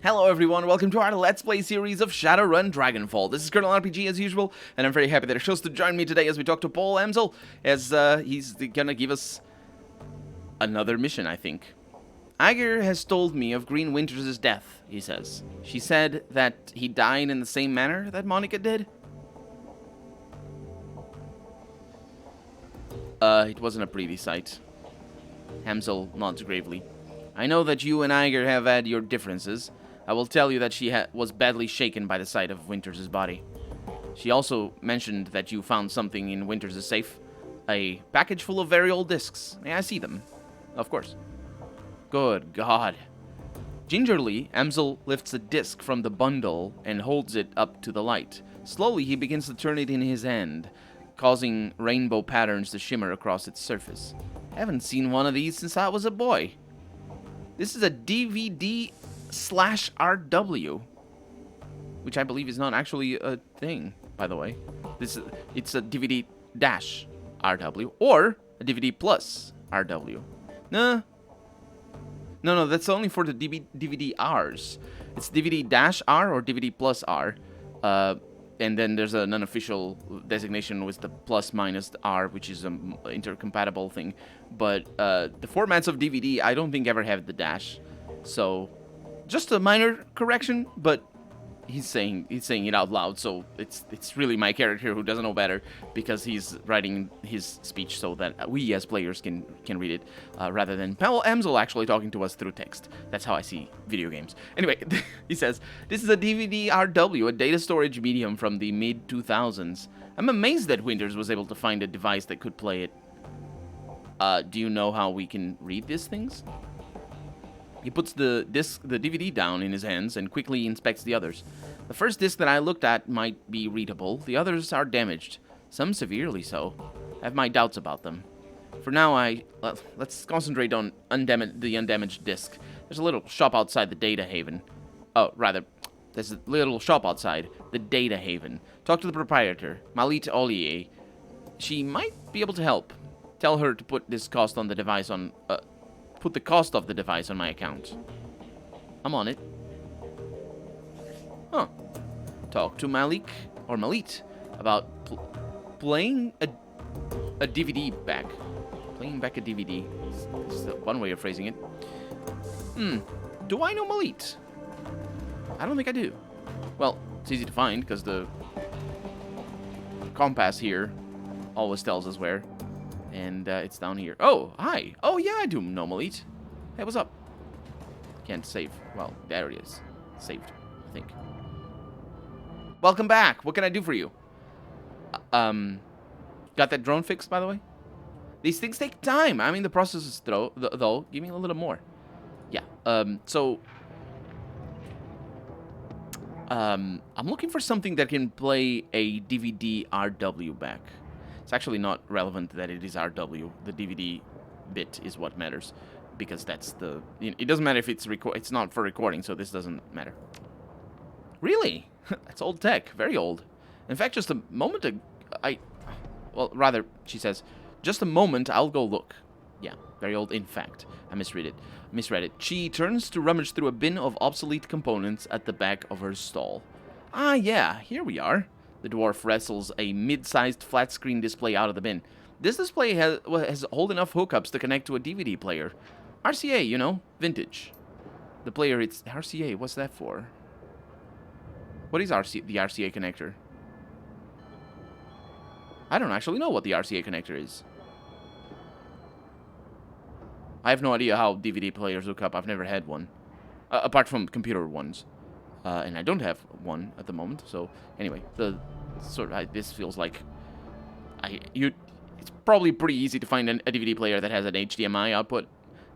Hello everyone, welcome to our Let's Play series of Shadowrun Dragonfall. This is Colonel RPG as usual, and I'm very happy that he chose to join me today as we talk to Paul Amsel, as he's gonna give us another mission, I think. Iger has told me of Green Winters' death, he says. She said that he died in the same manner that Monica did? It wasn't a pretty sight. Amsel nods gravely. I know that you and Iger have had your differences. I will tell you that she was badly shaken by the sight of Winters' body. She also mentioned that you found something in Winters' safe. A package full of very old discs. May I see them? Of course. Good God. Gingerly, Amsel lifts a disc from the bundle and holds it up to the light. Slowly, he begins to turn it in his hand, causing rainbow patterns to shimmer across its surface. I haven't seen one of these since I was a boy. This is a DVD/RW, which I believe is not actually a thing, by the way. It's a DVD-RW or a DVD plus RW. No, that's only for the DVD-Rs. It's DVD-R or DVD plus R. And then there's an unofficial designation with the plus minus the R, which is an intercompatible thing. But the formats of DVD, I don't think ever have the dash. So, just a minor correction, but he's saying it out loud, so it's really my character who doesn't know better, because he's writing his speech so that we as players can read it, rather than Paul Amsel actually talking to us through text. That's how I see video games. Anyway, he says, this is a DVD-RW, a data storage medium from the mid-2000s. I'm amazed that Winters was able to find a device that could play it. Do you know how we can read these things? He puts the DVD down in his hands and quickly inspects the others. The first disc that I looked at might be readable. The others are damaged, some severely so. I have my doubts about them. For now, let's concentrate on the undamaged disc. There's a little shop outside the data haven. Oh, rather, there's a little shop outside the data haven. Talk to the proprietor, Malit Ollier. She might be able to help. Tell her to put this cost on the device on. Put the cost of the device on my account. I'm on it. Huh. Talk to Malit about playing a DVD back. Playing back a DVD. Is one way of phrasing it. Do I know Malit? I don't think I do. Well, it's easy to find because the compass here always tells us where. And it's down here. Oh, hi. Oh, yeah, I do know Malit. Hey, what's up? Can't save. Well, there it is. Saved, I think. Welcome back. What can I do for you? Got that drone fixed, by the way? These things take time. I mean, the process is though. Give me a little more. Yeah. I'm looking for something that can play a DVD-RW back. It's actually not relevant that it is RW. The DVD bit is what matters, because that's the. It doesn't matter if it's It's not for recording, so this doesn't matter. Really? That's old tech. Very old. In fact, just a moment ago, well, rather, she says, just a moment. I'll go look. Yeah, very old. In fact, I misread it. She turns to rummage through a bin of obsolete components at the back of her stall. Ah, yeah. Here we are. The dwarf wrestles a mid-sized flat-screen display out of the bin. This display has old enough hookups to connect to a DVD player. RCA, you know, vintage. The player, it's RCA. What's that for? What is the RCA connector? I don't actually know what the RCA connector is. I have no idea how DVD players hook up. I've never had one, apart from computer ones. And I don't have one at the moment, so anyway, this feels like it's probably pretty easy to find a DVD player that has an HDMI output.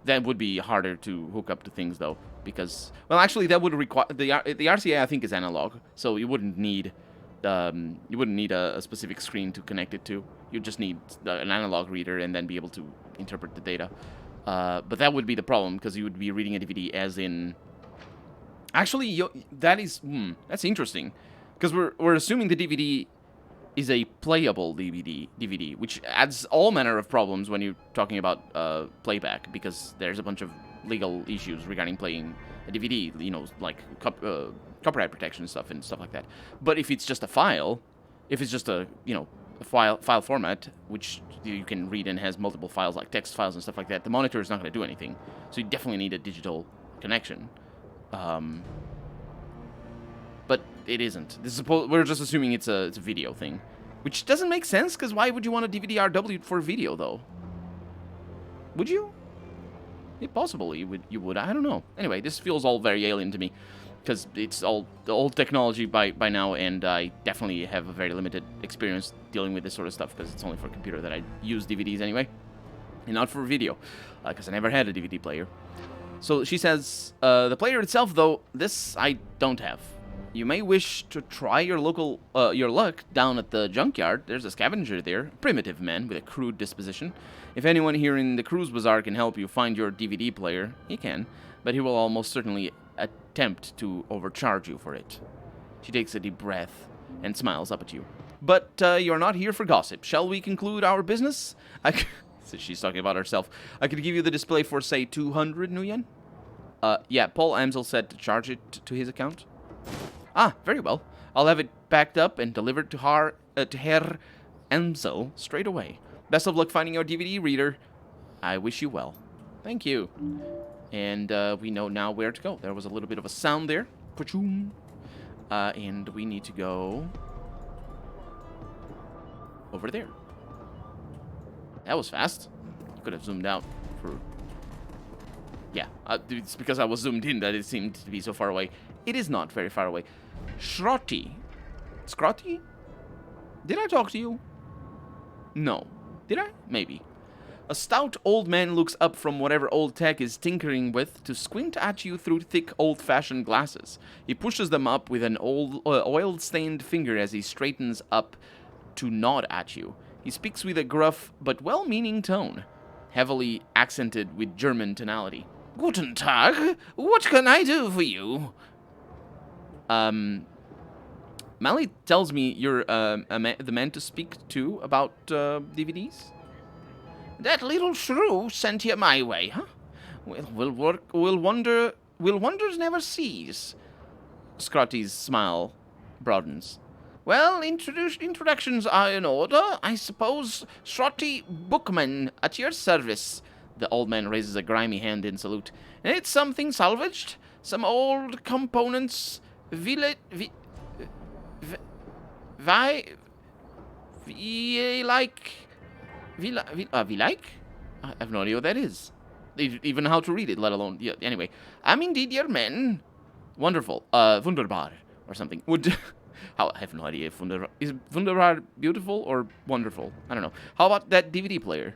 That would be harder to hook up to things though, because, well, actually that would require the RCA, I think, is analog, so you wouldn't need a specific screen to connect it to. You just need an analog reader and then be able to interpret the data. But that would be the problem, because you would be reading a DVD as in. Actually, that's interesting, because we're assuming the DVD is a playable DVD, which adds all manner of problems when you're talking about playback, because there's a bunch of legal issues regarding playing a DVD, you know, like copyright protection and stuff like that. But if it's just a file, if it's just a, you know, a file format, which you can read and has multiple files, like text files and stuff like that, the monitor is not going to do anything. So you definitely need a digital connection. But it isn't. We're just assuming it's a video thing, which doesn't make sense, because why would you want a DVD RW for video, though? Would you? Yeah, possibly you would. I don't know. Anyway, this feels all very alien to me, because it's all the old technology by now, and I definitely have a very limited experience dealing with this sort of stuff, because it's only for computer that I use DVDs anyway, and not for video, because I never had a DVD player. So she says, the player itself, though, this I don't have. You may wish to try your luck down at the junkyard. There's a scavenger there, a primitive man with a crude disposition. If anyone here in the Cruise Bazaar can help you find your DVD player, he can, but he will almost certainly attempt to overcharge you for it. She takes a deep breath and smiles up at you. But you're not here for gossip. Shall we conclude our business? So she's talking about herself. I could give you the display for, say, 200 new yen? Yeah, Paul Amsel said to charge it to his account. Ah, very well. I'll have it packed up and delivered to Herr Amsel straight away. Best of luck finding your DVD reader. I wish you well. Thank you. And we know now where to go. There was a little bit of a sound there. And we need to go over there. That was fast. You could have zoomed out for... Yeah, it's because I was zoomed in that it seemed to be so far away. It is not very far away. Scrotty. Scrotty? Did I talk to you? No. Did I? Maybe. A stout old man looks up from whatever old tech is tinkering with to squint at you through thick old-fashioned glasses. He pushes them up with an old oil-stained finger as he straightens up to nod at you. He speaks with a gruff but well-meaning tone, heavily accented with German tonality. Guten Tag. What can I do for you? Mally tells me you're the man to speak to about DVDs. That little shrew sent you my way, huh? Will wonders never cease? Scrotty's smile broadens. Well, introductions are in order. I suppose Scrotty Bookman at your service. The old man raises a grimy hand in salute. And it's something salvaged? Some old components... We like? I have no idea what that is. Even how to read it, let alone... Yeah, anyway. I'm indeed your man. Wonderful. Wunderbar. Or something. I have no idea if Wunderbar... Is Wunderbar beautiful or wonderful? I don't know. How about that DVD player?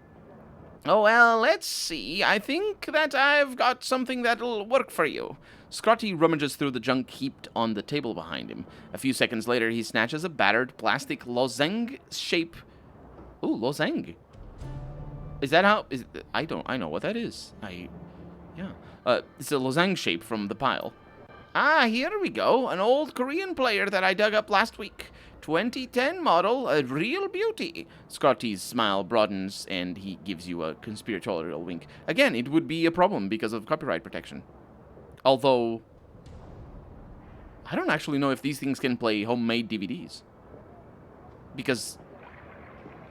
Oh, well, let's see. I think that I've got something that'll work for you. Scrotty rummages through the junk heaped on the table behind him. A few seconds later, he snatches a battered plastic lozenge shape. Ooh, lozenge. Is that how... I know what that is. Yeah. It's a lozenge shape from the pile. Ah, here we go. An old Korean player that I dug up last week. 2010 model, a real beauty. Scotty's smile broadens, and he gives you a conspiratorial wink. Again, it would be a problem because of copyright protection. Although, I don't actually know if these things can play homemade DVDs. Because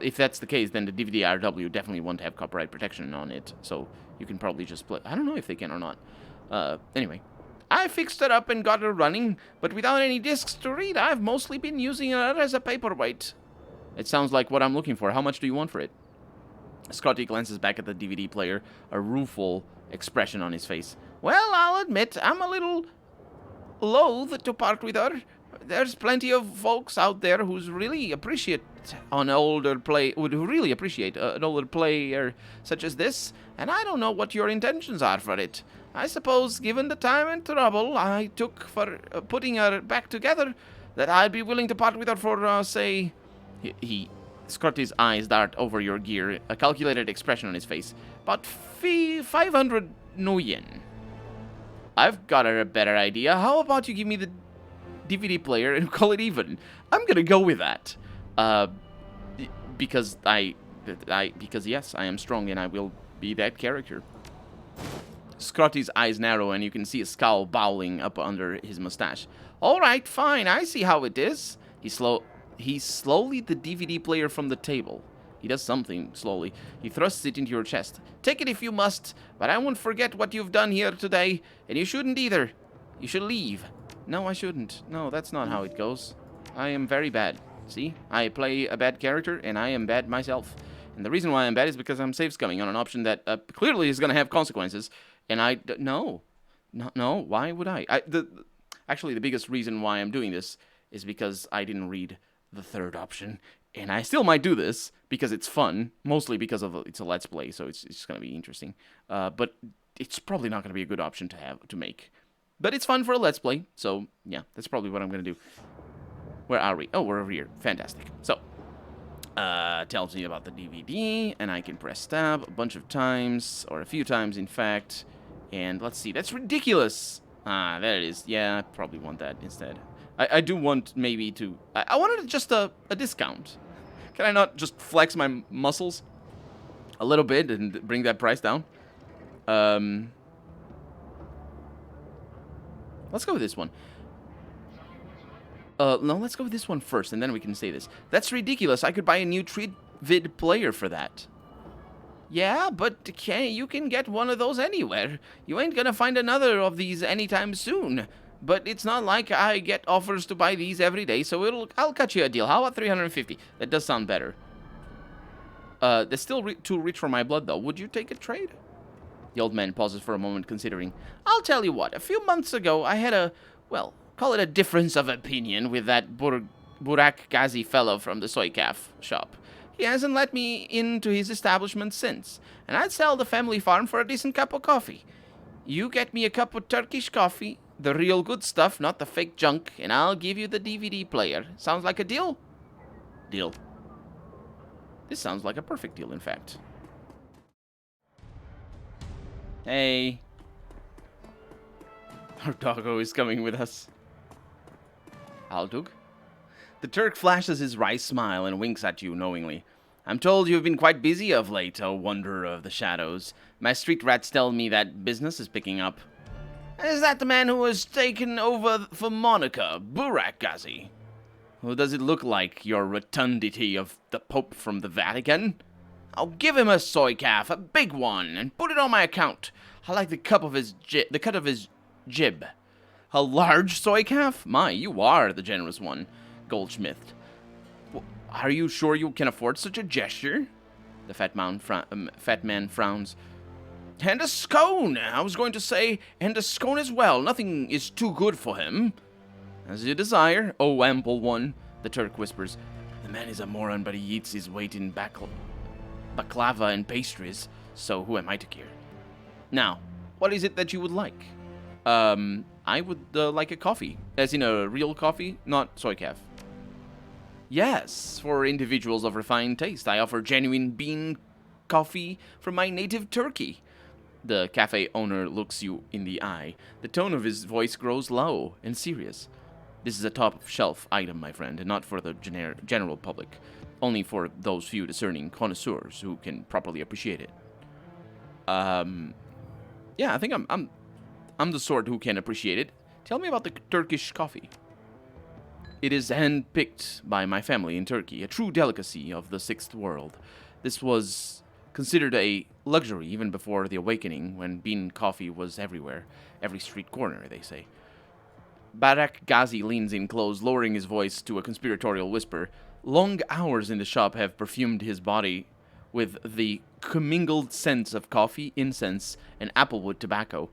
if that's the case, then the DVD RW definitely won't have copyright protection on it. So you can probably just play. I don't know if they can or not. Anyway. I fixed it up and got it running, but without any discs to read, I've mostly been using it as a paperweight. It sounds like what I'm looking for. How much do you want for it? Scotty glances back at the DVD player, a rueful expression on his face. Well, I'll admit, I'm a little loath to part with her. There's plenty of folks out there who really appreciate an older player such as this, and I don't know what your intentions are for it. I suppose, given the time and trouble I took for putting her back together, that I'd be willing to part with her for, say... Scotty's eyes dart over your gear, a calculated expression on his face. About 500 new yen. I've got a better idea. How about you give me the DVD player and call it even? I'm gonna go with that. Because yes, I am strong and I will be that character. Scrotty's eyes narrow, and you can see a scowl bowling up under his mustache. All right, fine, I see how it is. He slowly the DVD player from the table. He does something slowly. He thrusts it into your chest. Take it if you must, but I won't forget what you've done here today, and you shouldn't either. You should leave. No, I shouldn't. No, that's not how it goes. I am very bad. See? I play a bad character, and I am bad myself. And the reason why I'm bad is because I'm save scumming on an option that clearly is going to have consequences. And no, why would I? Actually, the biggest reason why I'm doing this is because I didn't read the third option. And I still might do this because it's fun, mostly because it's a Let's Play, so it's going to be interesting. But it's probably not going to be a good option to make. But it's fun for a Let's Play, so yeah, that's probably what I'm going to do. Where are we? Oh, we're over here. Fantastic. So, tells me about the DVD, and I can press tab a bunch of times, or a few times, in fact. And let's see. That's ridiculous! Ah, there it is. Yeah, I probably want that instead. I do want maybe to... I wanted just a discount. Can I not just flex my muscles a little bit and bring that price down? Let's go with this one. No, let's go with this one first, and then we can say this. That's ridiculous. I could buy a new Treatvid player for that. Yeah, but you can get one of those anywhere. You ain't gonna find another of these anytime soon. But it's not like I get offers to buy these every day, so I'll cut you a deal. How about 350? That does sound better. That's still too rich for my blood, though. Would you take a trade? The old man pauses for a moment, considering. I'll tell you what. A few months ago, I had a, well, call it a difference of opinion with that Burak Ghazi fellow from the soy calf shop. He hasn't let me into his establishment since, and I'd sell the family farm for a decent cup of coffee. You get me a cup of Turkish coffee, the real good stuff, not the fake junk, and I'll give you the DVD player. Sounds like a deal? Deal. This sounds like a perfect deal, in fact. Hey. Our doggo is coming with us. Aldug? The Turk flashes his wry smile and winks at you knowingly. I'm told you've been quite busy of late, O wanderer of the shadows. My street rats tell me that business is picking up. Is that the man who was taken over for Monica, Burak Ghazi? Who does it look like, your rotundity of the Pope from the Vatican? I'll give him a soy calf, a big one, and put it on my account. I like the cut of his jib. A large soy calf? My, you are the generous one, Goldsmith. Are you sure you can afford such a gesture? The fat man frowns. And a scone, I was going to say, and a scone as well. Nothing is too good for him. As you desire, O ample one, the Turk whispers. The man is a moron, but he eats his weight in baklava and pastries, so who am I to care? Now, what is it that you would like? I would like a coffee. As in a real coffee, not soy calf. Yes, for individuals of refined taste, I offer genuine bean coffee from my native Turkey. The cafe owner looks you in the eye. The tone of his voice grows low and serious. This is a top-shelf item, my friend, and not for the general public. Only for those few discerning connoisseurs who can properly appreciate it. Yeah, I think I'm the sort who can appreciate it. Tell me about the Turkish coffee. It is hand-picked by my family in Turkey, a true delicacy of the sixth world. This was considered a luxury even before the awakening, when bean coffee was everywhere, every street corner, they say. Burak Ghazi leans in close, lowering his voice to a conspiratorial whisper. Long hours in the shop have perfumed his body with the commingled scents of coffee, incense, and applewood tobacco.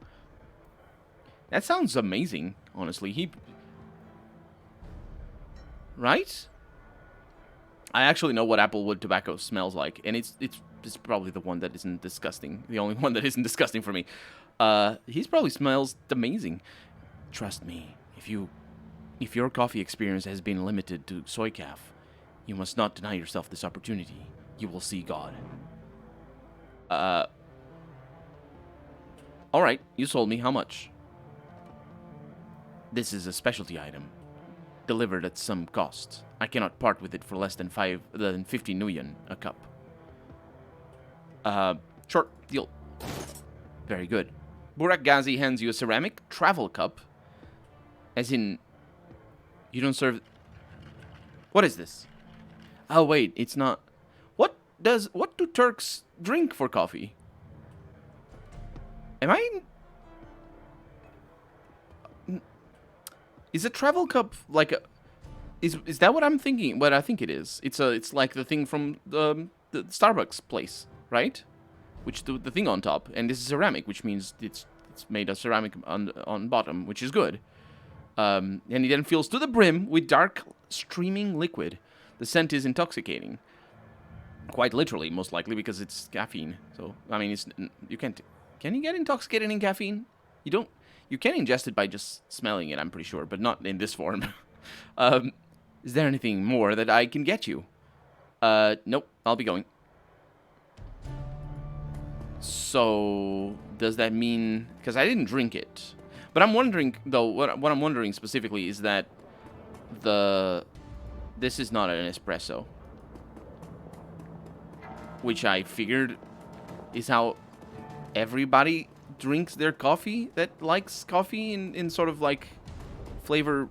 That sounds amazing, honestly. Right? I actually know what applewood tobacco smells like, and it's probably the one that isn't disgusting. The only one that isn't disgusting for me. He probably smells amazing. Trust me, if your coffee experience has been limited to soy calf, you must not deny yourself this opportunity. You will see God. Alright, you sold me. How much? This is a specialty item, delivered at some cost. I cannot part with it for less than 50 nuyen a cup. Short deal. Very good. Burak Ghazi hands you a ceramic travel cup. As in, you don't serve... What is this? Oh, wait, it's not... What do Turks drink for coffee? Am I... Is a travel cup like a... Is that what I'm thinking? What I think it is. It's like the thing from the Starbucks place, right? Which the thing on top, and this is ceramic, which means it's made of ceramic on bottom, which is good. And it then fills to the brim with dark streaming liquid. The scent is intoxicating, quite literally, most likely, because it's caffeine. So I mean, you can't. Can you get intoxicated in caffeine? You don't. You can ingest it by just smelling it, I'm pretty sure, but not in this form. Is there anything more that I can get you? Nope, I'll be going. So, does that mean... Because I didn't drink it. But I'm wondering, though, what I'm wondering specifically is that this is not an espresso. Which I figured is how everybody drinks their coffee that likes coffee in sort of like flavor.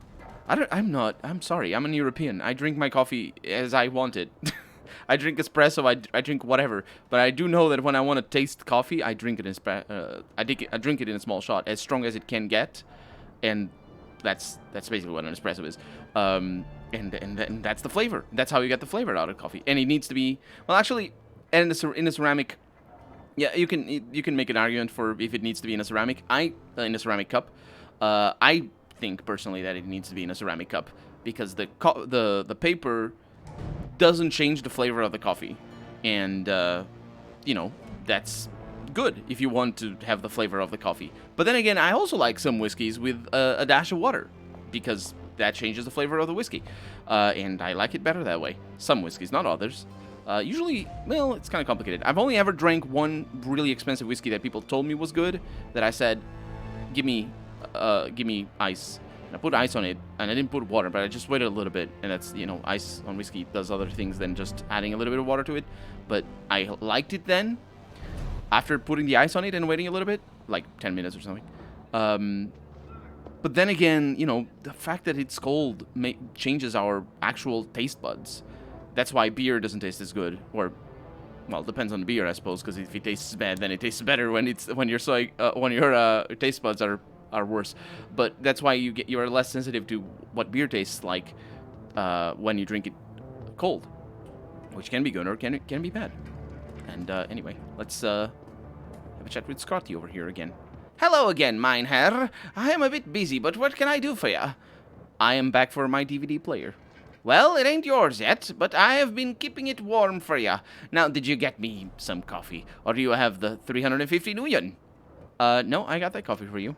I'm sorry, I'm an European. I drink my coffee as I want it. I drink espresso, I drink whatever, but I do know that when I want to taste coffee, I drink it I drink it in a small shot, as strong as it can get, and that's basically what an espresso is. And that's the flavor. That's how you get the flavor out of coffee. And it needs to be, well, actually, and in a ceramic. Yeah, you can make an argument for if it needs to be in a ceramic. In a ceramic cup. I think personally that it needs to be in a ceramic cup because the paper doesn't change the flavor of the coffee, and you know, that's good if you want to have the flavor of the coffee. But then again, I also like some whiskeys with a dash of water because that changes the flavor of the whiskey, and I like it better that way. Some whiskeys, not others. Usually, well, it's kind of complicated. I've only ever drank one really expensive whiskey that people told me was good, that I said, give me ice. And I put ice on it, and I didn't put water, but I just waited a little bit, and that's, you know, ice on whiskey does other things than just adding a little bit of water to it. But I liked it then, after putting the ice on it and waiting a little bit, like 10 minutes or something. But then again, you know, the fact that it's cold changes our actual taste buds. That's why beer doesn't taste as good, or, well, it depends on the beer, I suppose. Because if it tastes bad, then it tastes better when your taste buds are worse. But that's why you're less sensitive to what beer tastes like when you drink it cold, which can be good or can be bad. And anyway, let's have a chat with Scotty over here again. Hello again, mein Herr. I am a bit busy, but what can I do for ya? I am back for my DVD player. Well, it ain't yours yet, but I have been keeping it warm for ya. Now, did you get me some coffee, or do you have the 350 nuyen? No, I got that coffee for you.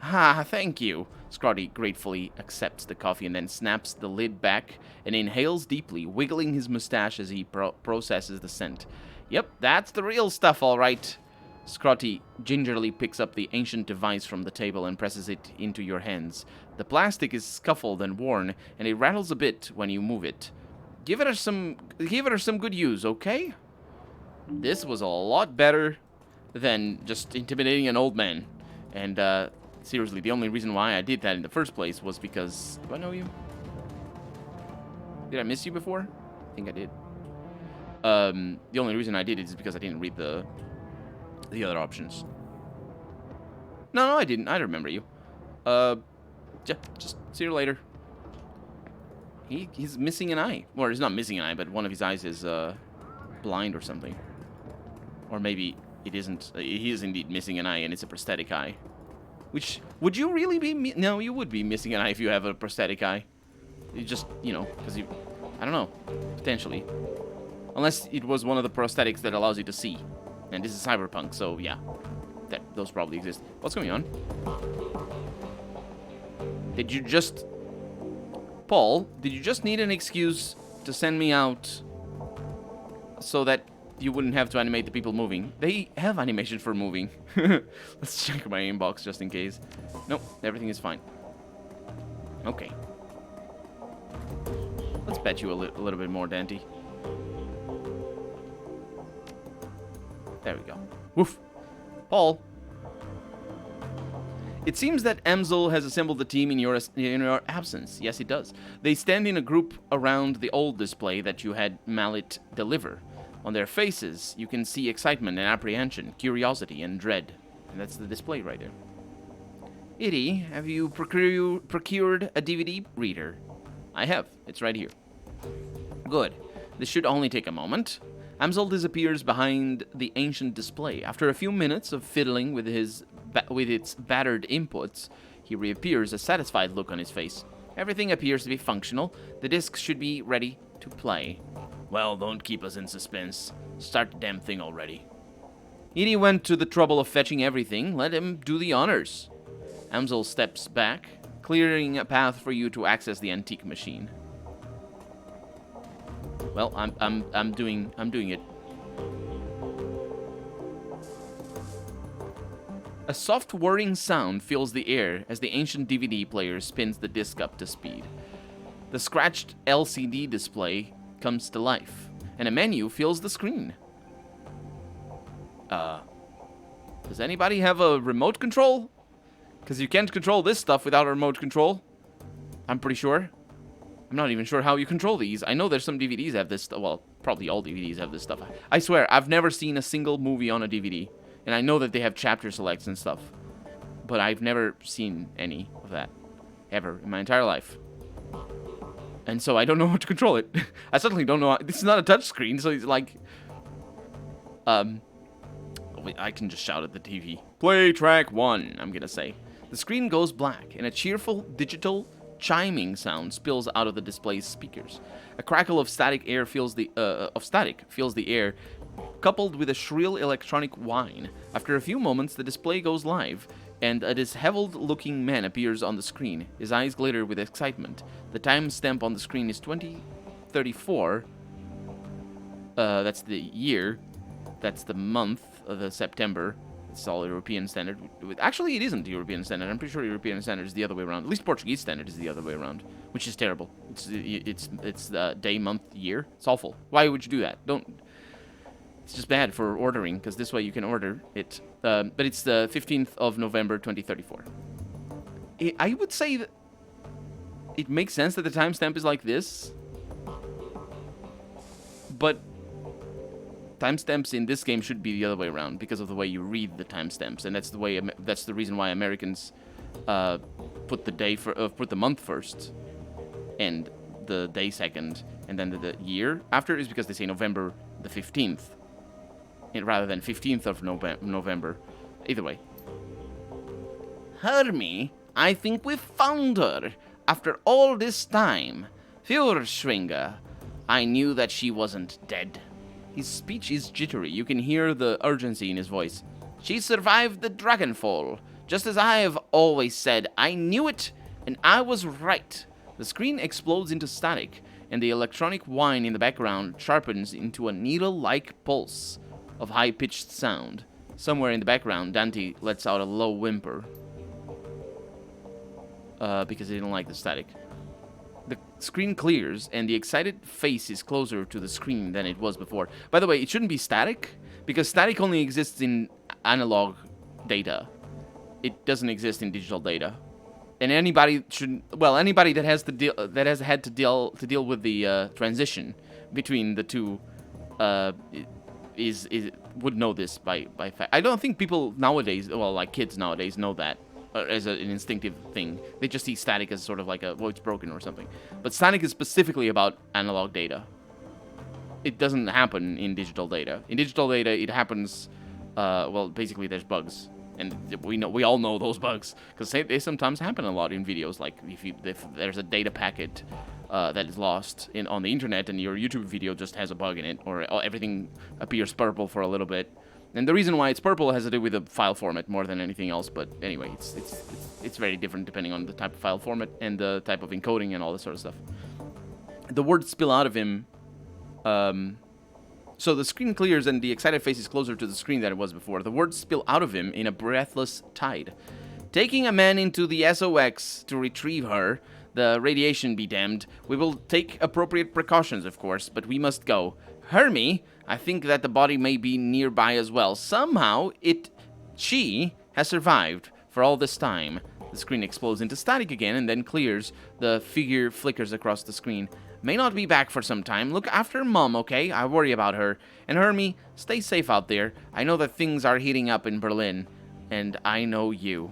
Ah, thank you. Scotty gratefully accepts the coffee and then snaps the lid back and inhales deeply, wiggling his mustache as he processes the scent. Yep, that's the real stuff, all right. Scotty gingerly picks up the ancient device from the table and presses it into your hands. The plastic is scuffled and worn, and it rattles a bit when you move it. Give her some good use, okay? This was a lot better than just intimidating an old man. And seriously, the only reason why I did that in the first place was because... Do I know you? Did I miss you before? I think I did. The only reason I did it is because I didn't read the other options. No, I didn't. I remember you. Just see you later. He's missing an eye. Or he's not missing an eye, but one of his eyes is blind or something. Or maybe it isn't. He is indeed missing an eye, and it's a prosthetic eye. Which, would you really be... No, you would be missing an eye if you have a prosthetic eye. You just, you know, because you... I don't know. Potentially. Unless it was one of the prosthetics that allows you to see. And this is Cyberpunk, so yeah. Those probably exist. What's going on? Did you just... Paul, did you just need an excuse to send me out so that you wouldn't have to animate the people moving? They have animation for moving. Let's check my inbox just in case. Nope, everything is fine. Okay. Let's bet you a little bit more, Dante. There we go. Woof. Paul. It seems that Amsel has assembled the team in your absence. Yes, it does. They stand in a group around the old display that you had Mallet deliver. On their faces, you can see excitement and apprehension, curiosity and dread. And that's the display right there. Itty, have you procured a DVD reader? I have. It's right here. Good. This should only take a moment. Amsel disappears behind the ancient display. After a few minutes of fiddling with its battered inputs, he reappears, a satisfied look on his face. Everything appears to be functional. The disc should be ready to play. Well, don't keep us in suspense. Start the damn thing already. Edie went to the trouble of fetching everything. Let him do the honors. Amsel steps back, clearing a path for you to access the antique machine. Well, I'm doing it. A soft whirring sound fills the air as the ancient DVD player spins the disc up to speed. The scratched LCD display comes to life, and a menu fills the screen. Does anybody have a remote control? Because you can't control this stuff without a remote control. I'm pretty sure. I'm not even sure how you control these. I know there's some DVDs have this stuff. Well, probably all DVDs have this stuff. I swear, I've never seen a single movie on a DVD. And I know that they have chapter selects and stuff. But I've never seen any of that. Ever. In my entire life. And so I don't know how to control it. I certainly don't know. This is not a touch screen, so it's like... Wait, I can just shout at the TV. Play track 1, I'm gonna say. The screen goes black, and a cheerful digital chiming sound spills out of the display's speakers. A crackle of static fills the air, coupled with a shrill electronic whine. After a few moments, the display goes live, and a disheveled-looking man appears on the screen. His eyes glitter with excitement. The timestamp on the screen is 2034. That's the year. That's the month of the September. It's all European standard. Actually, it isn't European standard. I'm pretty sure European standard is the other way around. At least Portuguese standard is the other way around, which is terrible. It's day, month, year. It's awful. Why would you do that? Don't. It's just bad for ordering, because this way you can order it. But it's the 15th of November, 2034. I would say that it makes sense that the timestamp is like this, but timestamps in this game should be the other way around because of the way you read the timestamps, and that's the reason why Americans put the month first, and the day second, and then the year after is because they say November the 15th, rather than 15th of November. Either way. Hermie, I think we found her after all this time. Fürschwinger, I knew that she wasn't dead. His speech is jittery. You can hear the urgency in his voice. She survived the Dragonfall. Just as I have always said, I knew it, and I was right. The screen explodes into static, and the electronic whine in the background sharpens into a needle-like pulse of high-pitched sound. Somewhere in the background, Dante lets out a low whimper. Because he didn't like the static. The screen clears, and the excited face is closer to the screen than it was before. By the way, it shouldn't be static, because static only exists in analog data. It doesn't exist in digital data. And anybody that has had to deal with the transition between the two would know this by fact. I don't think people nowadays, well, like kids nowadays, know that. As an instinctive thing. They just see static as sort of like it's broken or something. But static is specifically about analog data. It doesn't happen in digital data. In digital data, it happens, basically there's bugs. And we all know those bugs. Because they sometimes happen a lot in videos. Like if there's a data packet that is lost on the internet and your YouTube video just has a bug in it, or everything appears purple for a little bit. And the reason why it's purple has to do with the file format more than anything else. But anyway, it's very different depending on the type of file format and the type of encoding and all this sort of stuff. The words spill out of him. So the screen clears and the excited face is closer to the screen than it was before. The words spill out of him in a breathless tide. Taking a man into the SOX to retrieve her, the radiation be damned. We will take appropriate precautions, of course, but we must go. Hermie, I think that the body may be nearby as well. Somehow, she has survived. For all this time, the screen explodes into static again and then clears. The figure flickers across the screen. May not be back for some time. Look after Mom, okay? I worry about her. And Hermie, stay safe out there. I know that things are heating up in Berlin. And I know you.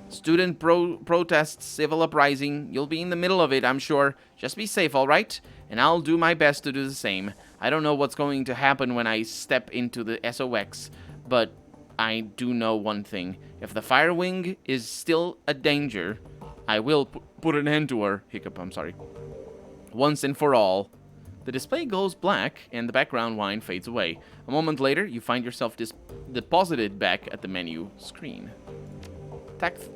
Student protests, civil uprising. You'll be in the middle of it, I'm sure. Just be safe, all right? And I'll do my best to do the same. I don't know what's going to happen when I step into the SOX, but I do know one thing. If the fire wing is still a danger, I will put an end to her. Hiccup, I'm sorry. Once and for all. The display goes black, and the background wine fades away. A moment later, you find yourself deposited back at the menu screen.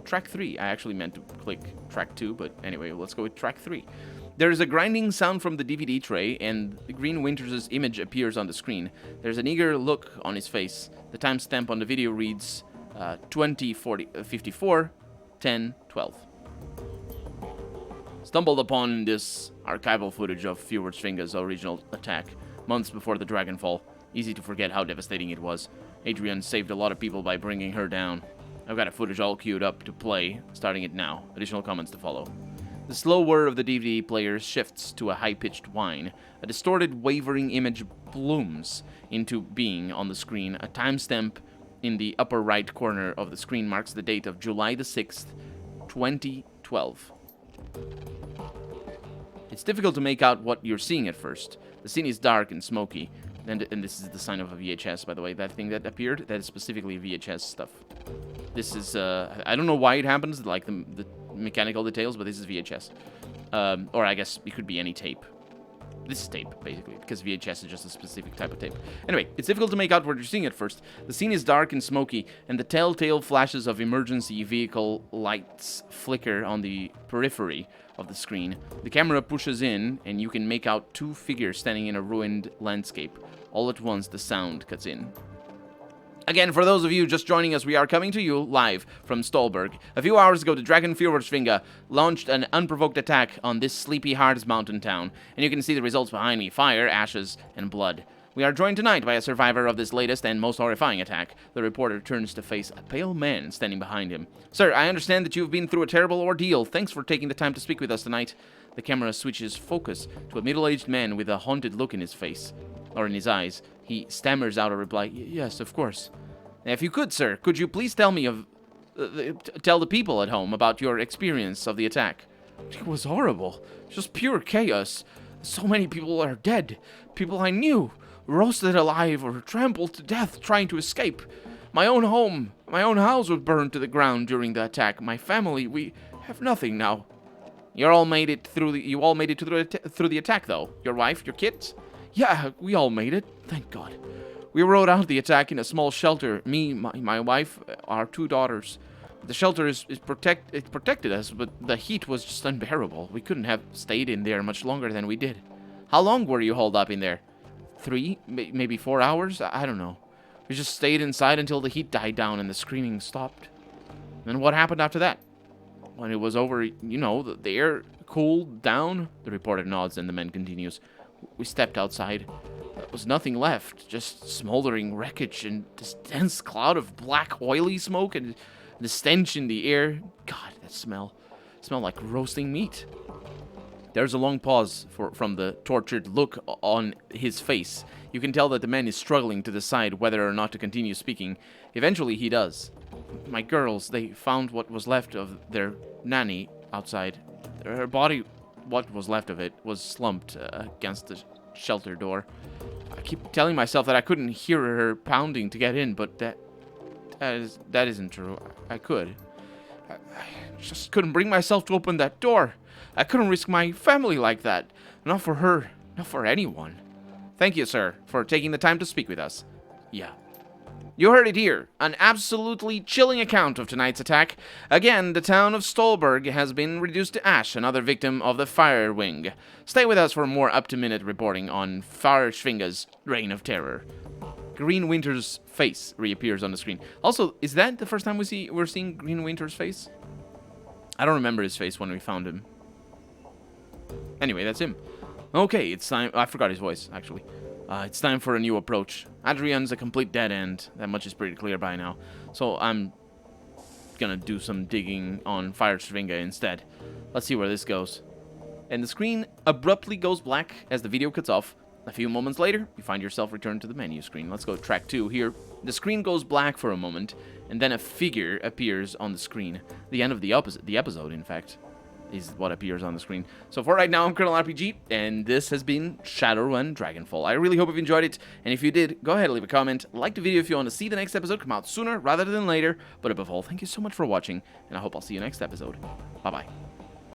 Track 3. I actually meant to click track 2, but anyway, let's go with track 3. There's a grinding sound from the DVD tray, and Green Winters' image appears on the screen. There's an eager look on his face. The timestamp on the video reads 20:54, 10:12. Stumbled upon this archival footage of Fjordstringa's original attack, months before the Dragonfall. Easy to forget how devastating it was. Adrian saved a lot of people by bringing her down. I've got a footage all queued up to play, starting it now. Additional comments to follow. The slow whir of the DVD player shifts to a high-pitched whine. A distorted, wavering image blooms into being on the screen. A timestamp in the upper right corner of the screen marks the date of July the 6th, 2012. It's difficult to make out what you're seeing at first. The scene is dark and smoky. And this is the sign of a VHS, by the way. That thing that appeared, that is specifically VHS stuff. This is, I don't know why it happens, like the mechanical details, but this is VHS. Or I guess it could be any tape. This is tape, basically, because VHS is just a specific type of tape. Anyway, it's difficult to make out what you're seeing at first. The scene is dark and smoky, and the telltale flashes of emergency vehicle lights flicker on the periphery of the screen. The camera pushes in, and you can make out two figures standing in a ruined landscape. All at once, the sound cuts in. Again, for those of you just joining us, we are coming to you live from Stolberg. A few hours ago, the Dragonfall launched an unprovoked attack on this sleepy Hards mountain town, and you can see the results behind me: fire, ashes, and blood. We are joined tonight by a survivor of this latest and most horrifying attack. The reporter turns to face a pale man standing behind him. Sir, I understand that you've been through a terrible ordeal. Thanks for taking the time to speak with us tonight. The camera switches focus to a middle-aged man with a haunted look in his face, or in his eyes. He stammers out a reply. Yes, of course. If you could, sir, could you please tell me tell the people at home about your experience of the attack? It was horrible. Just pure chaos. So many people are dead. People I knew, roasted alive or trampled to death trying to escape. My own home, my own house was burned to the ground during the attack. My family, we have nothing now. You all made it through the attack, though. Your wife, your kids? Yeah, we all made it. Thank God. We rode out the attack in a small shelter. Me, my wife, our two daughters. The shelter protected us, but the heat was just unbearable. We couldn't have stayed in there much longer than we did. How long were you holed up in there? 3, maybe 4 hours? I don't know. We just stayed inside until the heat died down and the screaming stopped. Then what happened after that? When it was over, you know, the air cooled down. The reporter nods and the man continues. We stepped outside. There was nothing left, just smoldering wreckage and this dense cloud of black, oily smoke and the stench in the air. God, that smell. It smelled like roasting meat. There's a long pause from the tortured look on his face. You can tell that the man is struggling to decide whether or not to continue speaking. Eventually, he does. My girls, they found what was left of their nanny outside. Her body, what was left of it, was slumped against the shelter door. I keep telling myself that I couldn't hear her pounding to get in, but that isn't true. I could. I just couldn't bring myself to open that door. I couldn't risk my family like that. Not for her. Not for anyone. Thank you, sir, for taking the time to speak with us. Yeah. You heard it here. An absolutely chilling account of tonight's attack. Again, the town of Stolberg has been reduced to ash, another victim of the fire wing. Stay with us for more up-to-minute reporting on Fjordstringa's reign of terror. Green Winter's face reappears on the screen. Also, is that the first time we're seeing Green Winter's face? I don't remember his face when we found him. Anyway, that's him. Okay, it's time. I forgot his voice, actually. It's time for a new approach. Adrian's a complete dead end. That much is pretty clear by now. So I'm gonna do some digging on Fire Svinga instead. Let's see where this goes. And the screen abruptly goes black as the video cuts off. A few moments later, you find yourself returned to the menu screen. Let's go to track 2 here. The screen goes black for a moment, and then a figure appears on the screen. The end of the episode, in fact, is what appears on the screen. So for right now, I'm Colonel RPG, and this has been Shadowrun Dragonfall. I really hope you've enjoyed it, and if you did, go ahead and leave a comment. Like the video if you want to see the next episode come out sooner rather than later. But above all, thank you so much for watching, and I hope I'll see you next episode. Bye-bye.